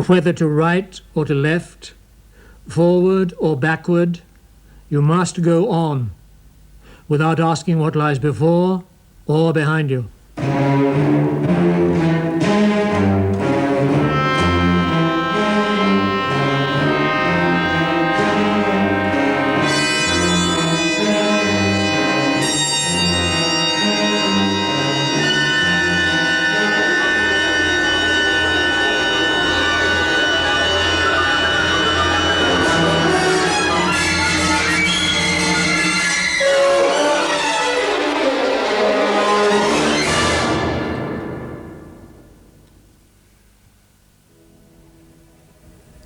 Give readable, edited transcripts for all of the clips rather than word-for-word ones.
Whether to right or to left, forward or backward, you must go on, without asking what lies before or behind you.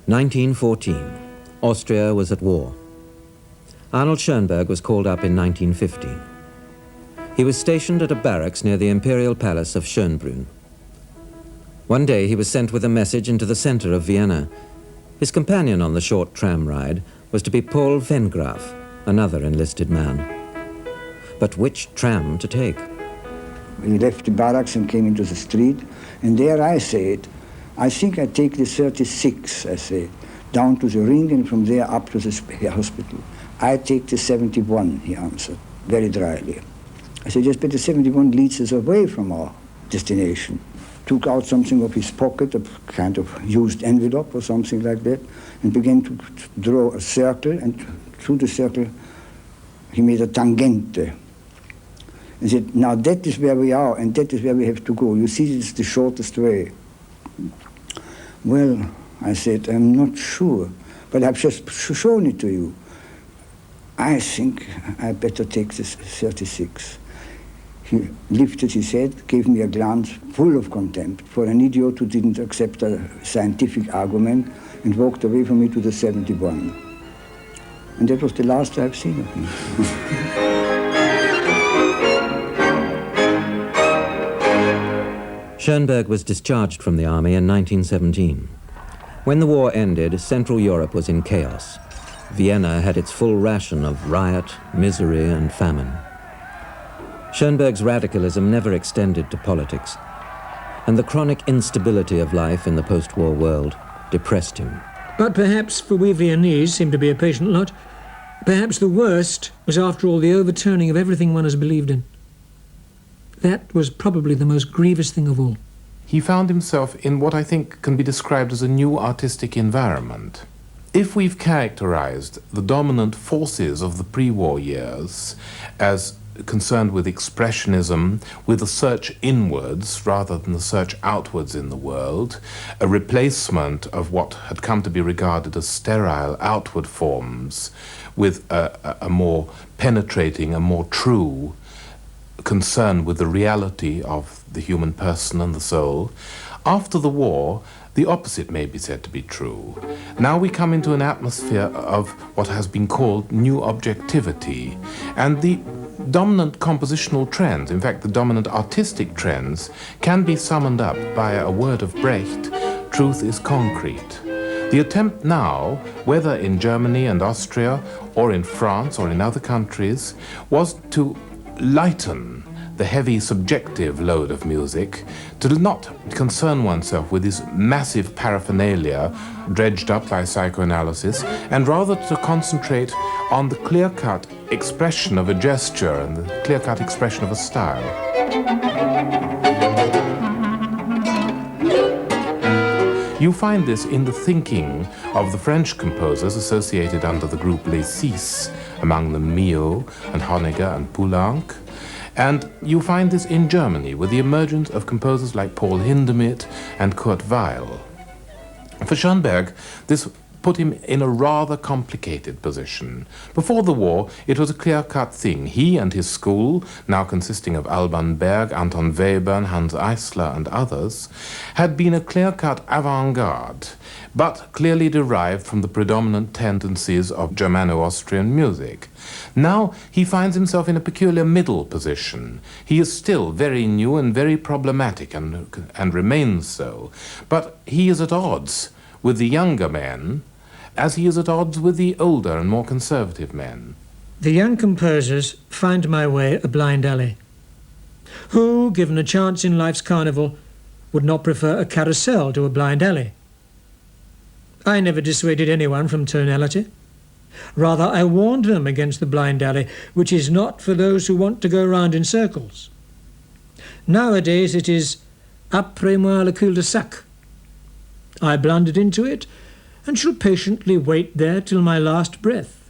1914. Austria was at war. Arnold Schoenberg was called up in 1915. He was stationed at a barracks near the imperial palace of Schönbrunn. One day he was sent with a message into the center of Vienna. His companion on the short tram ride was to be Paul Vengraf, another enlisted man. But which tram to take? We left the barracks and came into the street, and there I said, I think I take the 36, I said, down to the ring and from there up to the hospital. I take the 71, he answered, very dryly. I said, yes, but the 71 leads us away from our destination. Took out something of his pocket, a kind of used envelope or something like that, and began to draw a circle, and through the circle he made a tangente. And said, now that is where we are, and that is where we have to go. You see, it's the shortest way. Well, I said, I'm not sure, but I've just shown it to you. I think I better take this 36. He lifted his head, gave me a glance full of contempt for an idiot who didn't accept a scientific argument, and walked away from me to the 71. And that was the last I've seen of him. Schoenberg was discharged from the army in 1917. When the war ended, Central Europe was in chaos. Vienna had its full ration of riot, misery, and famine. Schoenberg's radicalism never extended to politics, and the chronic instability of life in the post-war world depressed him. But perhaps, for we Viennese seem to be a patient lot, perhaps the worst was, after all, the overturning of everything one has believed in. That was probably the most grievous thing of all. He found himself in what I think can be described as a new artistic environment. If we've characterized the dominant forces of the pre-war years as concerned with expressionism, with a search inwards rather than the search outwards in the world, a replacement of what had come to be regarded as sterile outward forms with a more penetrating, a more true concern with the reality of the human person and the soul. After the war, the opposite may be said to be true. Now we come into an atmosphere of what has been called new objectivity, and the dominant compositional trends, in fact the dominant artistic trends, can be summoned up by a word of Brecht: truth is concrete. The attempt now, whether in Germany and Austria or in France or in other countries, was to lighten the heavy subjective load of music, to not concern oneself with this massive paraphernalia dredged up by psychoanalysis, and rather to concentrate on the clear-cut expression of a gesture and the clear-cut expression of a style. You find this in the thinking of the French composers associated under the group Les Six, among them Milhaud and Honegger and Poulenc. And you find this in Germany with the emergence of composers like Paul Hindemith and Kurt Weill. For Schoenberg, this put him in a rather complicated position. Before the war, it was a clear-cut thing. He and his school, now consisting of Alban Berg, Anton Webern, Hans Eisler and others, had been a clear-cut avant-garde, but clearly derived from the predominant tendencies of Germano-Austrian music. Now he finds himself in a peculiar middle position. He is still very new and very problematic, and remains so, but he is at odds with the younger men, as he is at odds with the older and more conservative men. The young composers find my way a blind alley. Who, given a chance in life's carnival, would not prefer a carousel to a blind alley? I never dissuaded anyone from tonality. Rather, I warned them against the blind alley, which is not for those who want to go round in circles. Nowadays it is après-moi le cul-de-sac. I blundered into it, and shall patiently wait there till my last breath,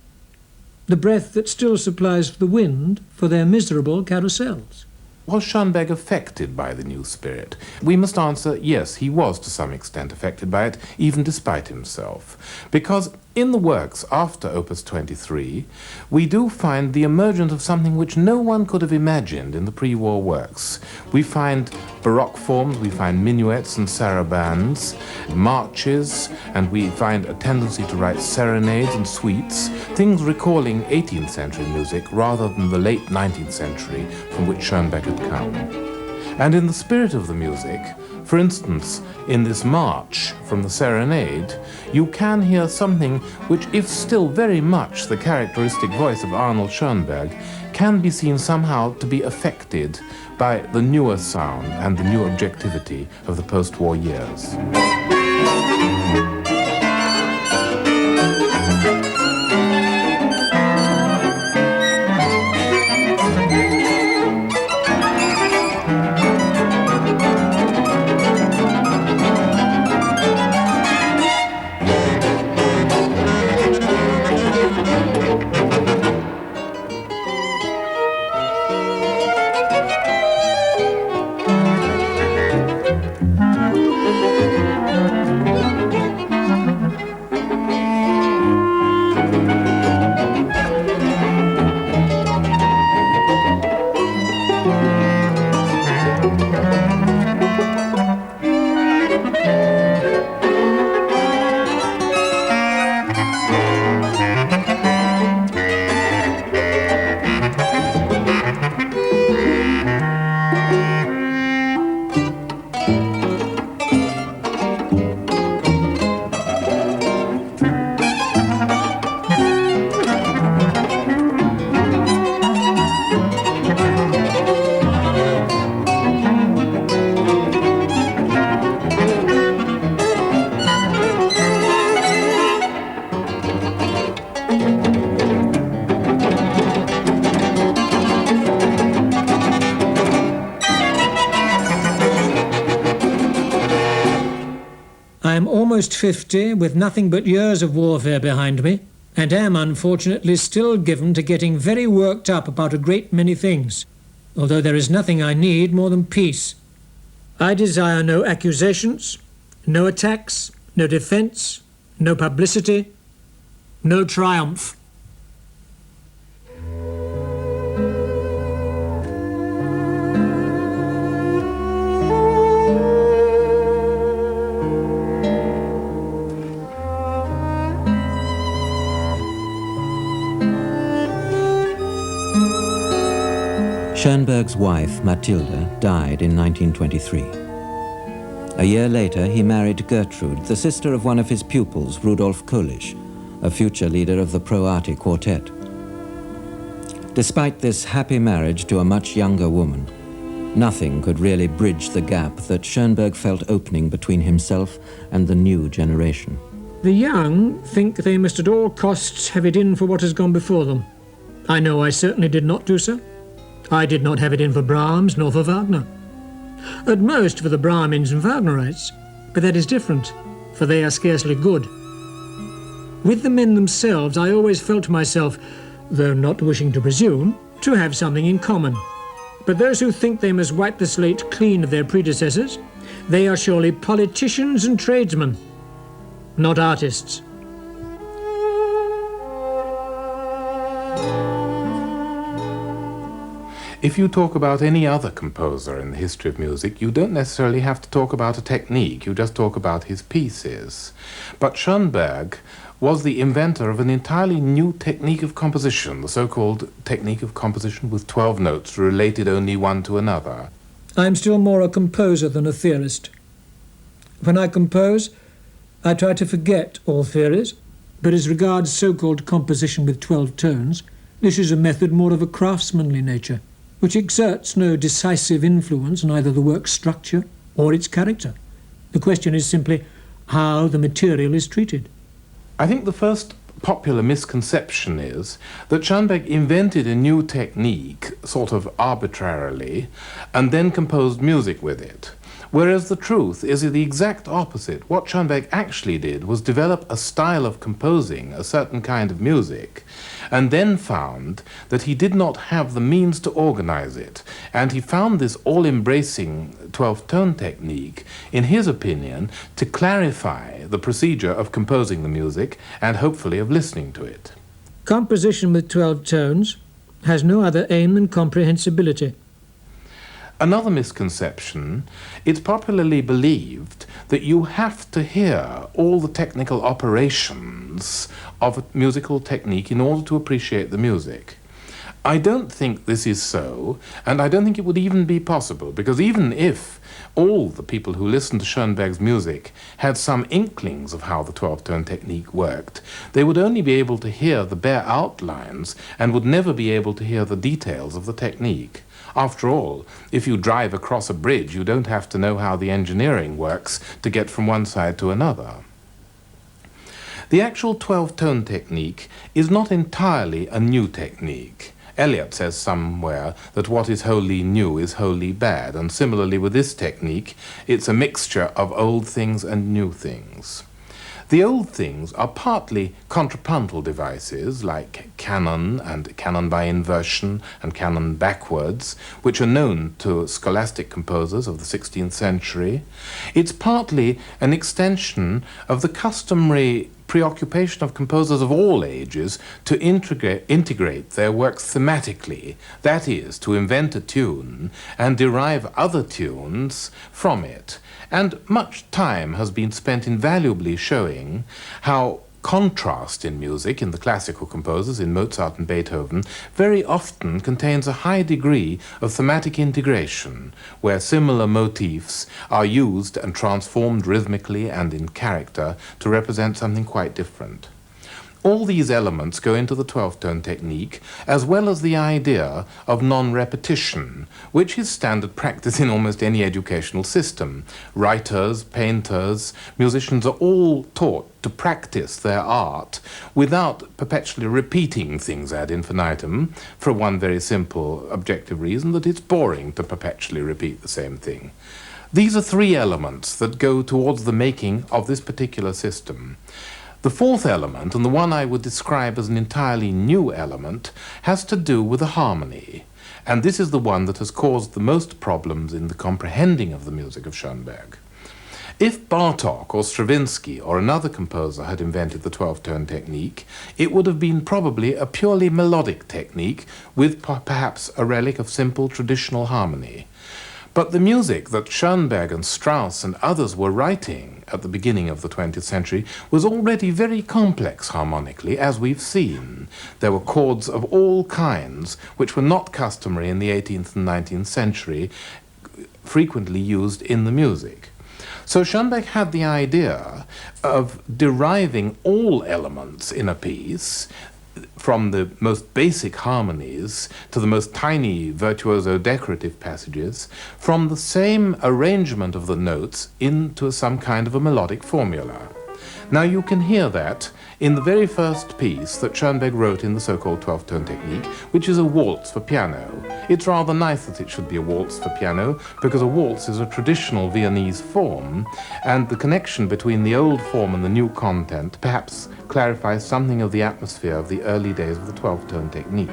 the breath that still supplies the wind for their miserable carousels. Was Schoenberg affected by the new spirit? We must answer, yes, he was to some extent affected by it, even despite himself. Because in the works after Opus 23, we do find the emergence of something which no one could have imagined in the pre-war works. We find Baroque forms, we find minuets and sarabands, marches, and we find a tendency to write serenades and suites, things recalling 18th century music rather than the late 19th century from which Schoenberg had come. And in the spirit of the music, for instance, in this march from the serenade, you can hear something which, if still very much the characteristic voice of Arnold Schoenberg, can be seen somehow to be affected by the newer sound and the new objectivity of the post-war years. I am almost 50, with nothing but years of warfare behind me, and am unfortunately still given to getting very worked up about a great many things, although there is nothing I need more than peace. I desire no accusations, no attacks, no defence, no publicity, no triumph. Schoenberg's wife, Matilda, died in 1923. A year later, he married Gertrude, the sister of one of his pupils, Rudolf Kolisch, a future leader of the Pro Arte Quartet. Despite this happy marriage to a much younger woman, nothing could really bridge the gap that Schoenberg felt opening between himself and the new generation. The young think they must at all costs have it in for what has gone before them. I know I certainly did not do so. I did not have it in for Brahms nor for Wagner. At most for the Brahmins and Wagnerites, but that is different, for they are scarcely good. With the men themselves, I always felt myself, though not wishing to presume, to have something in common. But those who think they must wipe the slate clean of their predecessors, they are surely politicians and tradesmen, not artists. If you talk about any other composer in the history of music, you don't necessarily have to talk about a technique, you just talk about his pieces. But Schoenberg was the inventor of an entirely new technique of composition, the so-called technique of composition with 12 notes related only one to another. I am still more a composer than a theorist. When I compose, I try to forget all theories, but as regards so-called composition with 12 tones, this is a method more of a craftsmanly nature, which exerts no decisive influence on either the work's structure or its character. The question is simply, how the material is treated. I think the first popular misconception is that Schoenberg invented a new technique, sort of arbitrarily, and then composed music with it. Whereas the truth is the exact opposite. What Schoenberg actually did was develop a style of composing a certain kind of music, and then found that he did not have the means to organize it. And he found this all-embracing 12-tone technique, in his opinion, to clarify the procedure of composing the music and hopefully of listening to it. Composition with 12 tones has no other aim than comprehensibility. Another misconception, it's popularly believed that you have to hear all the technical operations of a musical technique in order to appreciate the music. I don't think this is so, and I don't think it would even be possible, because even if all the people who listened to Schoenberg's music had some inklings of how the 12-tone technique worked, they would only be able to hear the bare outlines and would never be able to hear the details of the technique. After all, if you drive across a bridge, you don't have to know how the engineering works to get from one side to another. The actual 12-tone technique is not entirely a new technique. Eliot says somewhere that what is wholly new is wholly bad, and similarly with this technique, it's a mixture of old things and new things. The old things are partly contrapuntal devices like canon and canon by inversion and canon backwards, which are known to scholastic composers of the 16th century. It's partly an extension of the customary preoccupation of composers of all ages to integrate their works thematically, that is, to invent a tune and derive other tunes from it. And much time has been spent invaluably showing how contrast in music, in the classical composers, in Mozart and Beethoven, very often contains a high degree of thematic integration, where similar motifs are used and transformed rhythmically and in character to represent something quite different. All these elements go into the 12-tone technique, as well as the idea of non-repetition, which is standard practice in almost any educational system. Writers, painters, musicians are all taught to practice their art without perpetually repeating things ad infinitum, for one very simple objective reason, that it's boring to perpetually repeat the same thing. These are three elements that go towards the making of this particular system. The fourth element, and the one I would describe as an entirely new element, has to do with the harmony. And this is the one that has caused the most problems in the comprehending of the music of Schoenberg. If Bartók or Stravinsky or another composer had invented the 12-tone technique, it would have been probably a purely melodic technique with perhaps a relic of simple traditional harmony. But the music that Schoenberg and Strauss and others were writing at the beginning of the 20th century was already very complex harmonically, as we've seen. There were chords of all kinds, which were not customary in the 18th and 19th century, frequently used in the music. So Schoenberg had the idea of deriving all elements in a piece, from the most basic harmonies to the most tiny virtuoso decorative passages, from the same arrangement of the notes into some kind of a melodic formula. Now you can hear that in the very first piece that Schoenberg wrote in the so-called 12-tone technique, which is a waltz for piano. It's rather nice that it should be a waltz for piano, because a waltz is a traditional Viennese form, and the connection between the old form and the new content perhaps clarifies something of the atmosphere of the early days of the 12-tone technique.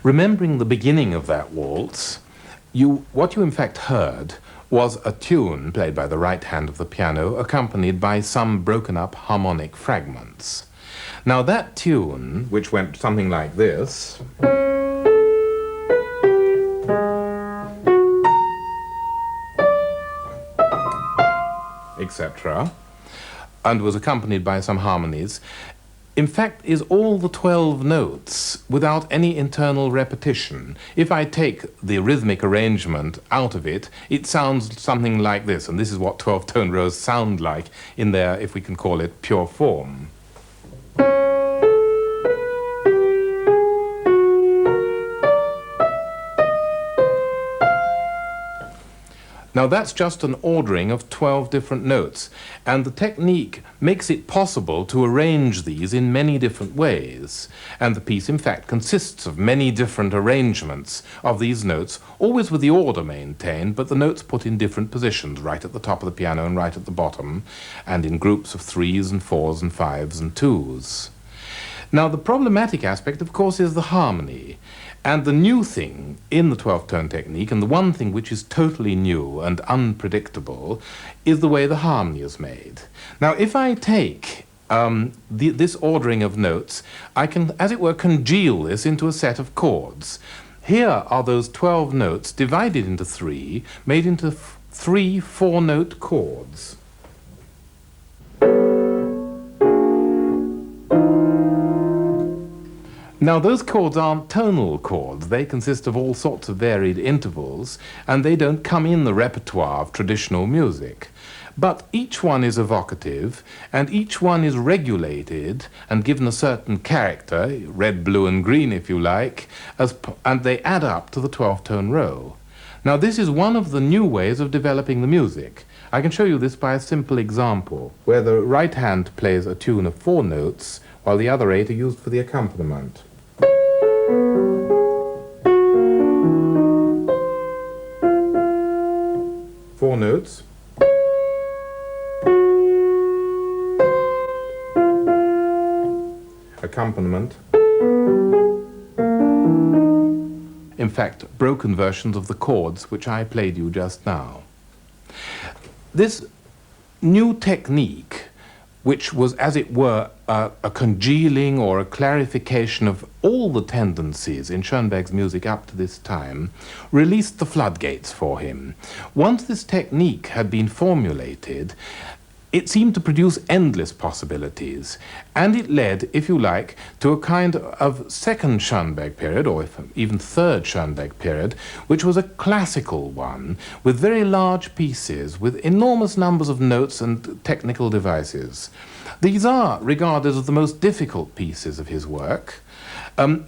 Remembering the beginning of that waltz, what you in fact heard was a tune played by the right hand of the piano, accompanied by some broken up harmonic fragments. Now that tune, which went something like this, etc., and was accompanied by some harmonies, in fact is all the 12 notes without any internal repetition. If I take the rhythmic arrangement out of it, it sounds something like this, and this is what 12-tone rows sound like in their, if we can call it, pure form. Now that's just an ordering of 12 different notes, and the technique makes it possible to arrange these in many different ways. And the piece, in fact, consists of many different arrangements of these notes, always with the order maintained, but the notes put in different positions, right at the top of the piano and right at the bottom, and in groups of 3s and 4s and 5s and 2s. Now the problematic aspect, of course, is the harmony. And the new thing in the 12-tone technique, and the one thing which is totally new and unpredictable, is the way the harmony is made. Now, if I take this ordering of notes, I can, as it were, congeal this into a set of chords. Here are those 12 notes divided into 3, made into 3 4-note chords. Now, those chords aren't tonal chords. They consist of all sorts of varied intervals, and they don't come in the repertoire of traditional music. But each one is evocative, and each one is regulated and given a certain character, red, blue, and green, if you like, and they add up to the 12-tone row. Now, this is one of the new ways of developing the music. I can show you this by a simple example, where the right hand plays a tune of 4 notes, while the other 8 are used for the accompaniment. 4 notes. Accompaniment. In fact, broken versions of the chords which I played you just now. This new technique, which was, as it were, a congealing or a clarification of all the tendencies in Schoenberg's music up to this time, released the floodgates for him. Once this technique had been formulated, it seemed to produce endless possibilities, and it led, if you like, to a kind of second Schoenberg period, or even third Schoenberg period, which was a classical one, with very large pieces, with enormous numbers of notes and technical devices. These are regarded as the most difficult pieces of his work,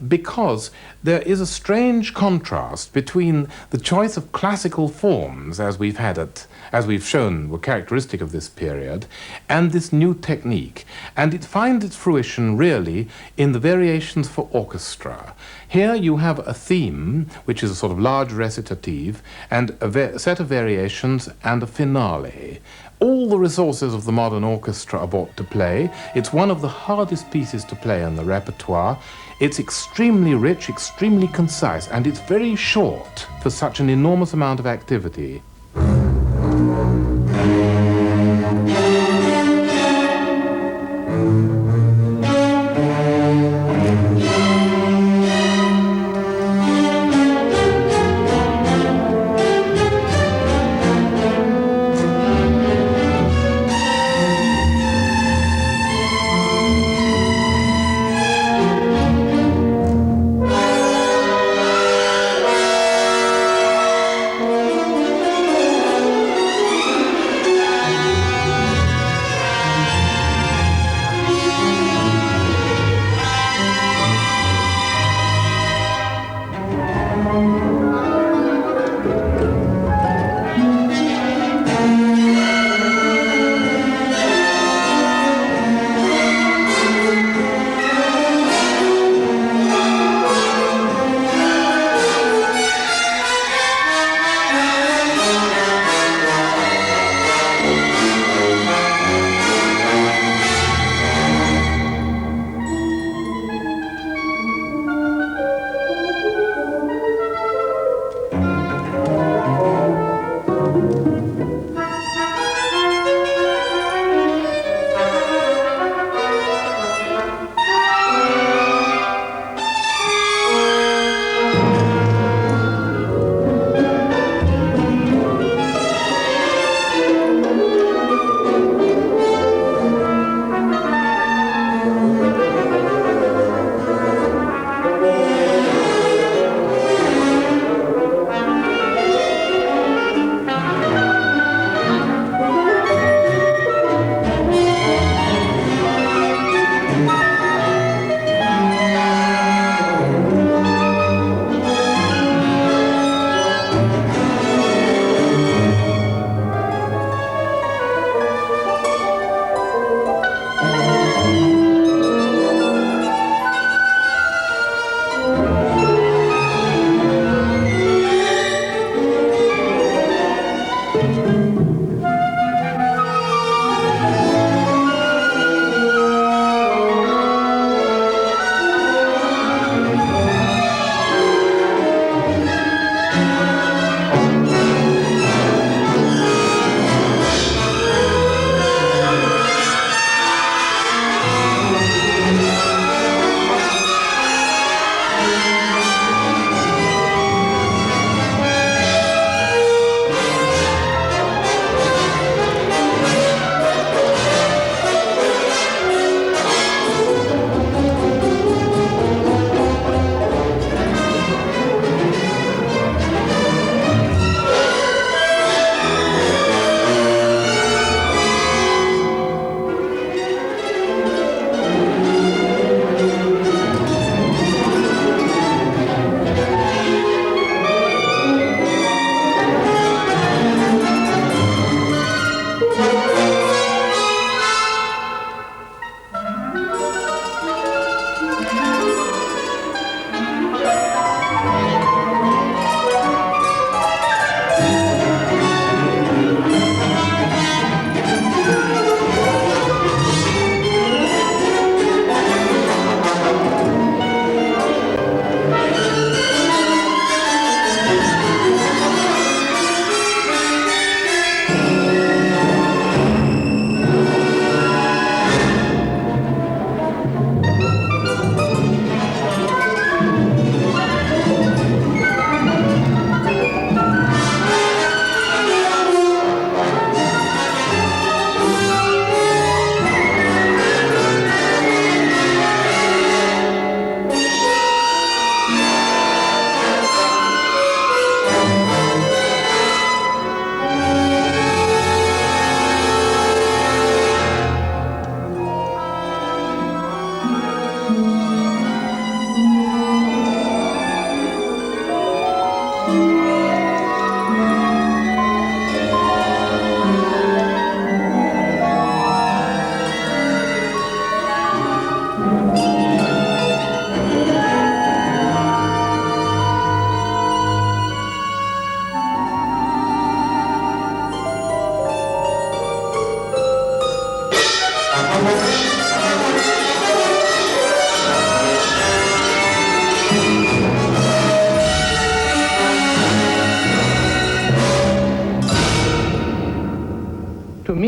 because there is a strange contrast between the choice of classical forms, as we've shown were characteristic of this period, and this new technique. And it finds its fruition really in the variations for orchestra. Here you have a theme, which is a sort of large recitative, and a set of variations and a finale. All the resources of the modern orchestra are brought to play. It's one of the hardest pieces to play in the repertoire. It's extremely rich, extremely concise, and it's very short for such an enormous amount of activity.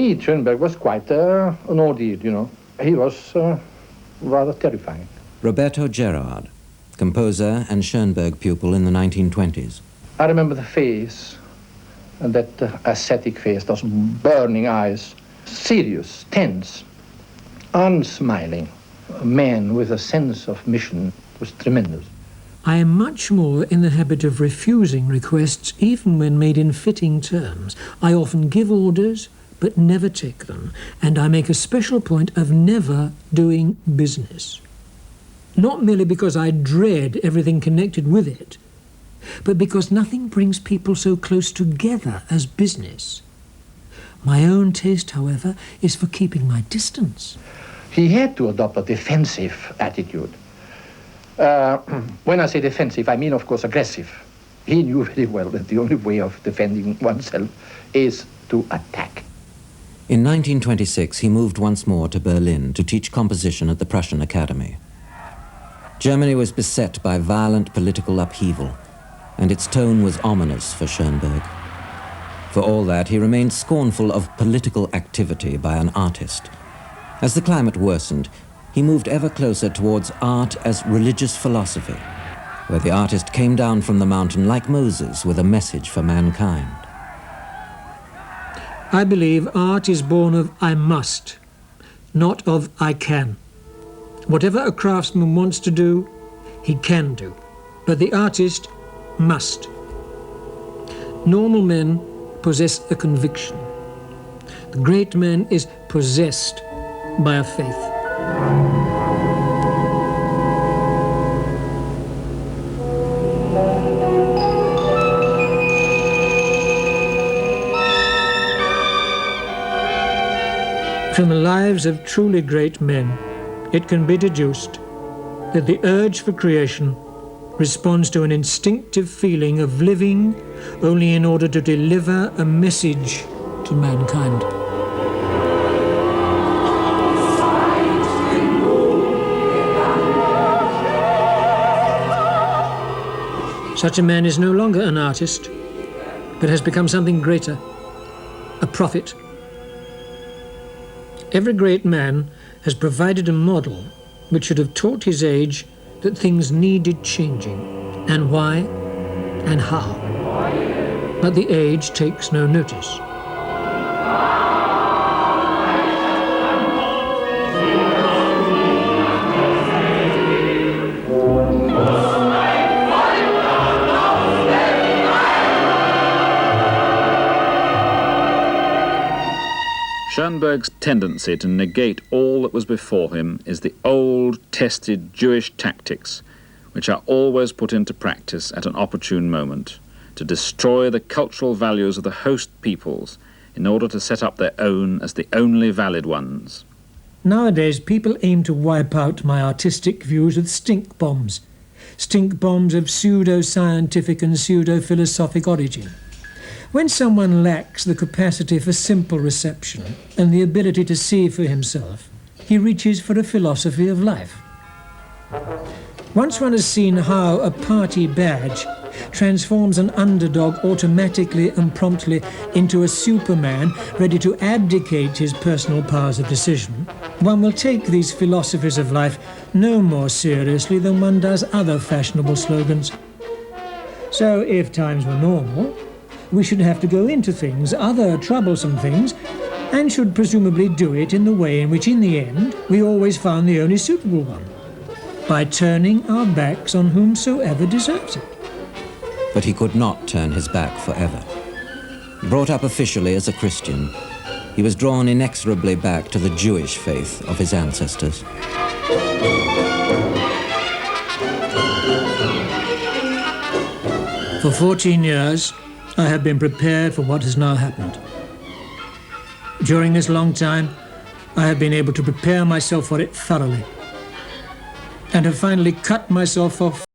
meet Schoenberg was quite an ordeal, you know. He was rather terrifying. Roberto Gerard, composer and Schoenberg pupil in the 1920s. I remember the face, and that ascetic face, those burning eyes, serious, tense, unsmiling. A man with a sense of mission was tremendous. I am much more in the habit of refusing requests, even when made in fitting terms. I often give orders, but never take them, and I make a special point of never doing business. Not merely because I dread everything connected with it, but because nothing brings people so close together as business. My own taste, however, is for keeping my distance. He had to adopt a defensive attitude. When I say defensive, I mean, of course, aggressive. He knew very well that the only way of defending oneself is to attack. In 1926, he moved once more to Berlin to teach composition at the Prussian Academy. Germany was beset by violent political upheaval, and its tone was ominous for Schoenberg. For all that, he remained scornful of political activity by an artist. As the climate worsened, he moved ever closer towards art as religious philosophy, where the artist came down from the mountain like Moses with a message for mankind. I believe art is born of I must, not of I can. Whatever a craftsman wants to do, he can do, but the artist must. Normal men possess a conviction. The great man is possessed by a faith. From the lives of truly great men, it can be deduced that the urge for creation responds to an instinctive feeling of living only in order to deliver a message to mankind. Such a man is no longer an artist, but has become something greater, a prophet. Every great man has provided a model which should have taught his age that things needed changing, and why, and how. But the age takes no notice. Schoenberg's tendency to negate all that was before him is the old, tested Jewish tactics, which are always put into practice at an opportune moment, to destroy the cultural values of the host peoples in order to set up their own as the only valid ones. Nowadays, people aim to wipe out my artistic views with stink bombs of pseudo-scientific and pseudo-philosophic origin. When someone lacks the capacity for simple reception and the ability to see for himself, he reaches for a philosophy of life. Once one has seen how a party badge transforms an underdog automatically and promptly into a superman ready to abdicate his personal powers of decision, one will take these philosophies of life no more seriously than one does other fashionable slogans. So if times were normal, we should have to go into things, other troublesome things, and should presumably do it in the way in which, in the end, we always found the only suitable one, by turning our backs on whomsoever deserves it. But he could not turn his back forever. Brought up officially as a Christian, he was drawn inexorably back to the Jewish faith of his ancestors. For 14 years, I have been prepared for what has now happened. During this long time, I have been able to prepare myself for it thoroughly, and have finally cut myself off